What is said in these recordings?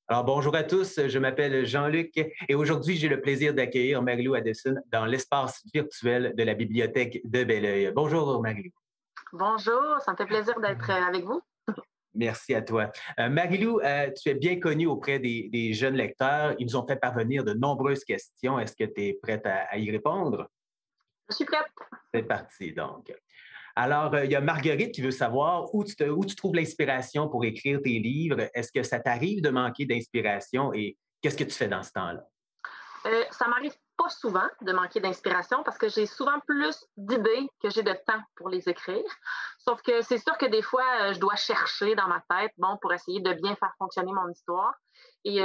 Alors, bonjour à tous, je m'appelle Jean-Luc et aujourd'hui, j'ai le plaisir d'accueillir Marie-Lou Addison dans l'espace virtuel de la bibliothèque de Belleuil. Bonjour Marie-Lou. Bonjour, ça me fait plaisir d'être avec vous. Merci à toi. Marie-Lou, tu es bien connue auprès des jeunes lecteurs. Ils nous ont fait parvenir de nombreuses questions. Est-ce que tu es prête à y répondre? Je suis prête. C'est parti, donc. Alors, il y a Marguerite qui veut savoir où tu trouves l'inspiration pour écrire tes livres. Est-ce que ça t'arrive de manquer d'inspiration et qu'est-ce que tu fais dans ce temps-là? Ça m'arrive pas souvent de manquer d'inspiration parce que j'ai souvent plus d'idées que j'ai de temps pour les écrire. Sauf que c'est sûr que des fois, je dois chercher dans ma tête, bon, pour essayer de bien faire fonctionner mon histoire. Et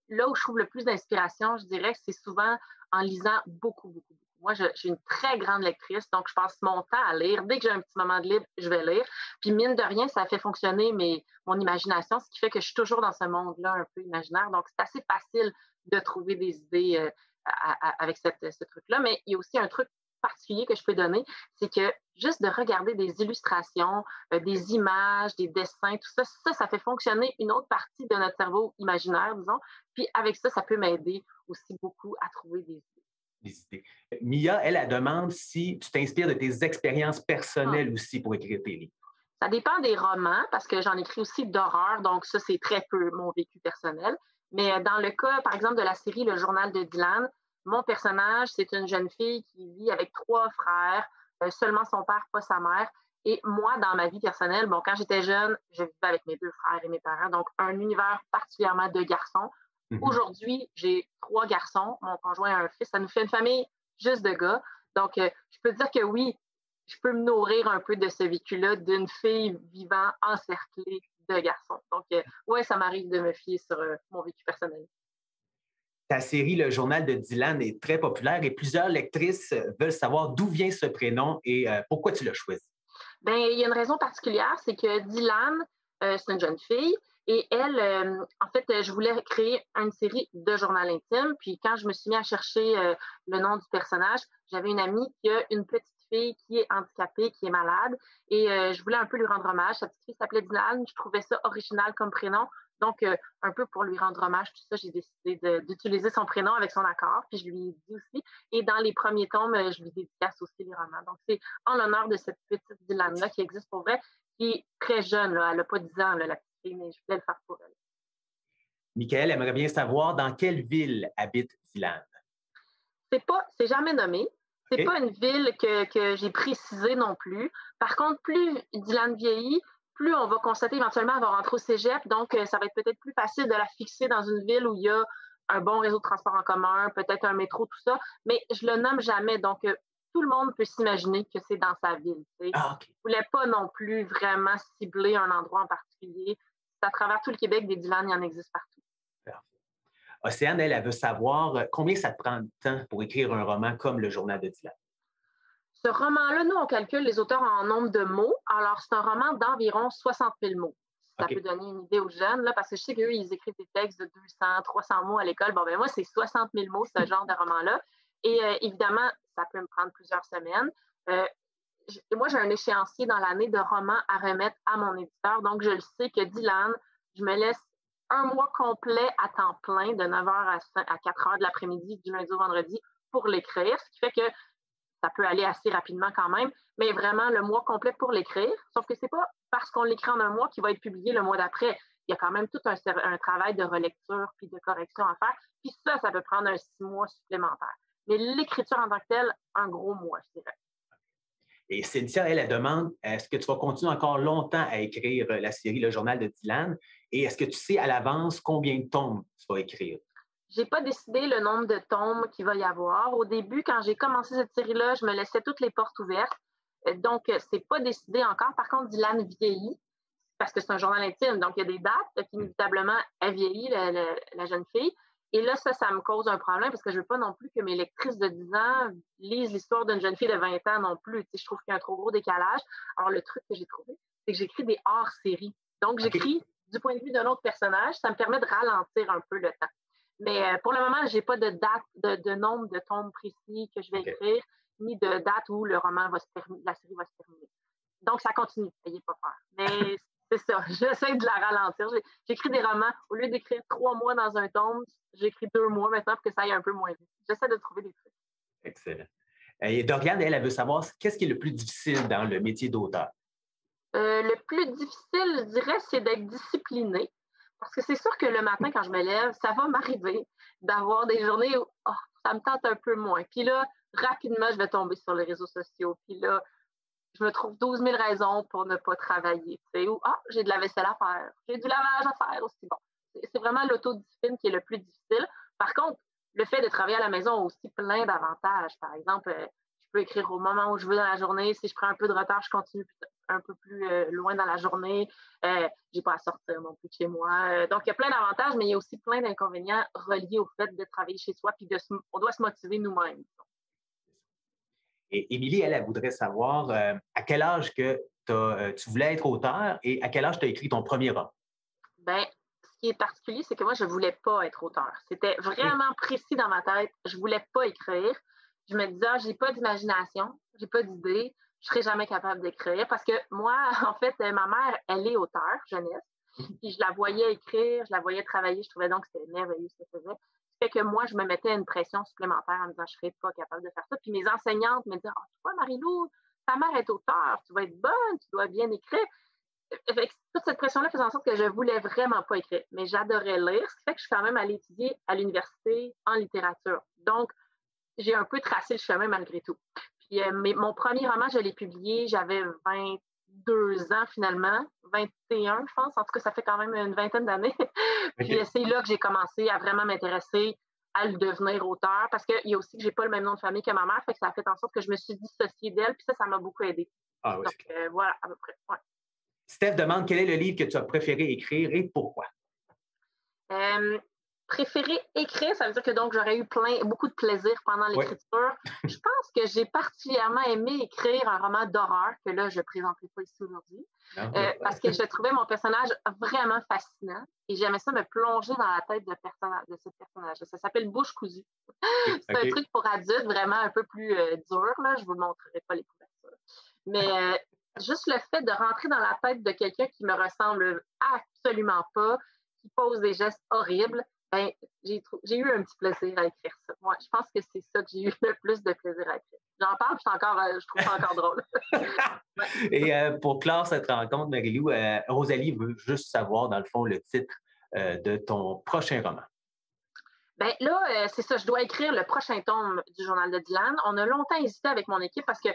là où je trouve le plus d'inspiration, je dirais que c'est souvent en lisant beaucoup, beaucoup, beaucoup. Moi, je suis une très grande lectrice, donc je passe mon temps à lire. Dès que j'ai un petit moment de libre, je vais lire. Puis mine de rien, ça fait fonctionner mon imagination, ce qui fait que je suis toujours dans ce monde-là un peu imaginaire. Donc, c'est assez facile de trouver des idées avec ce truc-là. Mais il y a aussi un truc particulier que je peux donner, c'est que juste de regarder des illustrations, des images, des dessins, tout ça, ça fait fonctionner une autre partie de notre cerveau imaginaire, disons. Puis avec ça, ça peut m'aider aussi beaucoup à trouver des idées. Des idées. Mia, elle demande si tu t'inspires de tes expériences personnelles aussi pour écrire tes livres. Ça dépend des romans, parce que j'en écris aussi d'horreur, donc ça, c'est très peu mon vécu personnel. Mais dans le cas, par exemple, de la série Le Journal de Dylan, mon personnage, c'est une jeune fille qui vit avec trois frères, seulement son père, pas sa mère. Et moi, dans ma vie personnelle, bon, quand j'étais jeune, je vivais avec mes deux frères et mes parents, donc un univers particulièrement de garçons. Aujourd'hui, j'ai trois garçons, mon conjoint a un fils, ça nous fait une famille juste de gars. Donc, je peux dire que oui, je peux me nourrir un peu de ce vécu-là d'une fille vivant encerclée de garçons. Donc, ouais, ça m'arrive de me fier sur mon vécu personnel. Ta série Le Journal de Dylan est très populaire et plusieurs lectrices veulent savoir d'où vient ce prénom et pourquoi tu l'as choisi. Ben, il y a une raison particulière, c'est que Dylan, c'est une jeune fille et elle, en fait, je voulais créer une série de journal intime. Puis quand je me suis mis à chercher le nom du personnage, j'avais une amie qui a une petite fille qui est handicapée, qui est malade et je voulais un peu lui rendre hommage. Sa petite fille s'appelait Dylan, je trouvais ça original comme prénom. Donc, un peu pour lui rendre hommage, tout ça, j'ai décidé d'utiliser son prénom avec son accord, puis je lui ai dit aussi. Et dans les premiers tomes, je lui dédicace aussi les romans. Donc, c'est en l'honneur de cette petite Dylan-là qui existe pour vrai, qui est très jeune, là. Elle n'a pas 10 ans, là, la petite fille, mais je voulais le faire pour elle. Michael aimerait bien savoir dans quelle ville habite Dylan. C'est jamais nommé. C'est Okay. pas une ville que j'ai précisée non plus. Par contre, plus Dylan vieillit, plus on va constater éventuellement elle va rentrer au cégep. Donc, ça va être peut-être plus facile de la fixer dans une ville où il y a un bon réseau de transport en commun, peut-être un métro, tout ça. Mais je le nomme jamais. Donc, tout le monde peut s'imaginer que c'est dans sa ville. Ah, OK. Je voulais pas non plus vraiment cibler un endroit en particulier. C'est à travers tout le Québec, des Dylan, il y en existe partout. Parfait. Océane, elle veut savoir combien ça te prend de temps pour écrire un roman comme Le Journal de Dylan. Ce roman-là, nous, on calcule les auteurs en nombre de mots. Alors, c'est un roman d'environ 60 000 mots. Ça OK. peut donner une idée aux jeunes, là, parce que je sais qu'eux, ils écrivent des textes de 200, 300 mots à l'école. Bon, ben moi, c'est 60 000 mots, ce genre de roman-là. Et évidemment, ça peut me prendre plusieurs semaines. Moi, j'ai un échéancier dans l'année de romans à remettre à mon éditeur. Donc, je le sais que Dylan, je me laisse un mois complet à temps plein, de 9 h à 4 h de l'après-midi, du lundi au vendredi, pour l'écrire. Ce qui fait que ça peut aller assez rapidement quand même, mais vraiment le mois complet pour l'écrire. Sauf que c'est pas parce qu'on l'écrit en un mois qu'il va être publié le mois d'après. Il y a quand même tout un travail de relecture puis de correction à faire. Puis ça peut prendre un 6 mois supplémentaire. Mais l'écriture en tant que telle, un gros mois, je dirais. Et Cynthia, elle demande est-ce que tu vas continuer encore longtemps à écrire la série Le Journal de Dylan et est-ce que tu sais à l'avance combien de tomes tu vas écrire? J'ai pas décidé le nombre de tomes qu'il va y avoir. Au début, quand j'ai commencé cette série-là, je me laissais toutes les portes ouvertes. Donc, c'est pas décidé encore. Par contre, Dylan vieillit parce que c'est un journal intime. Donc, il y a des dates. Puis, inévitablement, elle vieillit, la jeune fille. Et là, ça me cause un problème parce que je veux pas non plus que mes lectrices de 10 ans lisent l'histoire d'une jeune fille de 20 ans non plus. Tu sais, je trouve qu'il y a un trop gros décalage. Alors, le truc que j'ai trouvé, c'est que j'écris des hors-séries. Donc, OK. j'écris du point de vue d'un autre personnage. Ça me permet de ralentir un peu le temps. Mais pour le moment, j'ai pas de date, de nombre de tomes précis que je vais écrire, ni de date où le roman va se terminer, la série va se terminer. Donc, ça continue, n'ayez pas peur. Mais c'est ça. J'essaie de la ralentir. J'écris des romans. Au lieu d'écrire 3 mois dans un tome, j'écris 2 mois maintenant pour que ça aille un peu moins vite. J'essaie de trouver des trucs. Excellent. Et Doriane, elle veut savoir qu'est-ce qui est le plus difficile dans le métier d'auteur? Le plus difficile, je dirais, c'est d'être discipliné. Parce que c'est sûr que le matin, quand je me lève, ça va m'arriver d'avoir des journées où oh, ça me tente un peu moins. Puis là, rapidement, je vais tomber sur les réseaux sociaux. Puis là, je me trouve 12 000 raisons pour ne pas travailler. Tu sais, ou ah, j'ai de la vaisselle à faire, j'ai du lavage à faire aussi. Bon, c'est vraiment l'autodiscipline qui est le plus difficile. Par contre, le fait de travailler à la maison a aussi plein d'avantages. Par exemple, je peux écrire au moment où je veux dans la journée. Si je prends un peu de retard, je continue un peu plus loin dans la journée. J'ai pas à sortir non plus de chez moi. Donc, il y a plein d'avantages, mais il y a aussi plein d'inconvénients reliés au fait de travailler chez soi, puis on doit se motiver nous-mêmes. Et Émilie, elle voudrait savoir à quel âge que tu voulais être auteur et à quel âge tu as écrit ton premier roman. Ben, ce qui est particulier, c'est que moi, je ne voulais pas être auteur. C'était vraiment précis dans ma tête. Je ne voulais pas écrire. Je me disais, ah, j'ai pas d'imagination, j'ai pas d'idée, je serai jamais capable d'écrire. Parce que moi, en fait, ma mère, elle est auteure jeunesse. Puis je la voyais écrire, je la voyais travailler. Je trouvais donc que c'était merveilleux ce qu'elle faisait. Ça fait que moi, je me mettais une pression supplémentaire en me disant, je ne serais pas capable de faire ça. Puis mes enseignantes me disaient, ah, tu vois, Marie-Lou, ta mère est auteure, tu vas être bonne, tu dois bien écrire. Toute cette pression-là faisait en sorte que je ne voulais vraiment pas écrire. Mais j'adorais lire, ce qui fait que je suis quand même allée étudier à l'université en littérature. Donc, j'ai un peu tracé le chemin malgré tout. Puis mon premier roman, je l'ai publié, j'avais 22 ans finalement, 21 je pense. En tout cas, ça fait quand même une vingtaine d'années. Puis c'est là que j'ai commencé à vraiment m'intéresser à le devenir auteur parce qu'il y a aussi que j'ai pas le même nom de famille que ma mère, fait que ça a fait en sorte que je me suis dissociée d'elle, puis ça m'a beaucoup aidée. Ah, oui, donc voilà, à peu près. Ouais. Steph demande quel est le livre que tu as préféré écrire et pourquoi? Préféré écrire, ça veut dire que donc j'aurais eu beaucoup de plaisir pendant l'écriture. Je pense que j'ai particulièrement aimé écrire un roman d'horreur que là, je ne présenterai pas ici aujourd'hui, parce que je trouvais mon personnage vraiment fascinant et j'aimais ça me plonger dans la tête de ce personnage. Ça s'appelle Bouche cousue. C'est un truc pour adultes vraiment un peu plus dur. Là. Je ne vous montrerai pas les couvertures. Mais juste le fait de rentrer dans la tête de quelqu'un qui me ressemble absolument pas, qui pose des gestes horribles, ben, j'ai eu un petit plaisir à écrire ça. Moi, je pense que c'est ça que j'ai eu le plus de plaisir à écrire. J'en parle, puis je trouve ça encore drôle. Et pour clore cette rencontre, Marie-Lou, Rosalie veut juste savoir, dans le fond, le titre de ton prochain roman. Ben là, c'est ça, je dois écrire le prochain tome du Journal de Dylan. On a longtemps hésité avec mon équipe parce que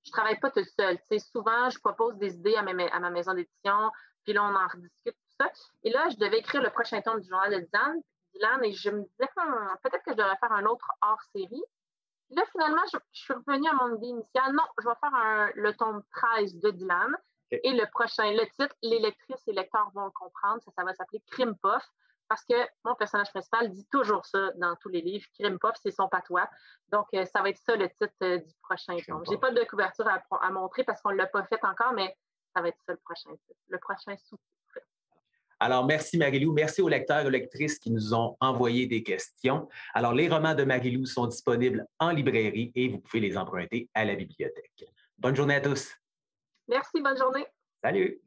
je travaille pas toute seule. Souvent, je propose des idées à ma maison d'édition, puis là, on en rediscute, tout ça. Et là, je devais écrire le prochain tome du Journal de Dylan et je me disais, peut-être que je devrais faire un autre hors-série. Là, finalement, je suis revenue à mon idée initiale. Non, je vais faire le tome 13 de Dylan. Okay. Et le titre, les lectrices et lecteurs vont le comprendre, ça va s'appeler Crime Puff, parce que mon personnage principal dit toujours ça dans tous les livres. Crime Puff, c'est son patois. Donc, ça va être ça le titre du prochain tome. Je n'ai pas de couverture à montrer parce qu'on ne l'a pas fait encore, mais ça va être ça le prochain titre, le prochain sous-titre. Alors, merci Marie-Lou. Merci aux lecteurs et aux lectrices qui nous ont envoyé des questions. Alors, les romans de Marie-Lou sont disponibles en librairie et vous pouvez les emprunter à la bibliothèque. Bonne journée à tous. Merci, bonne journée. Salut.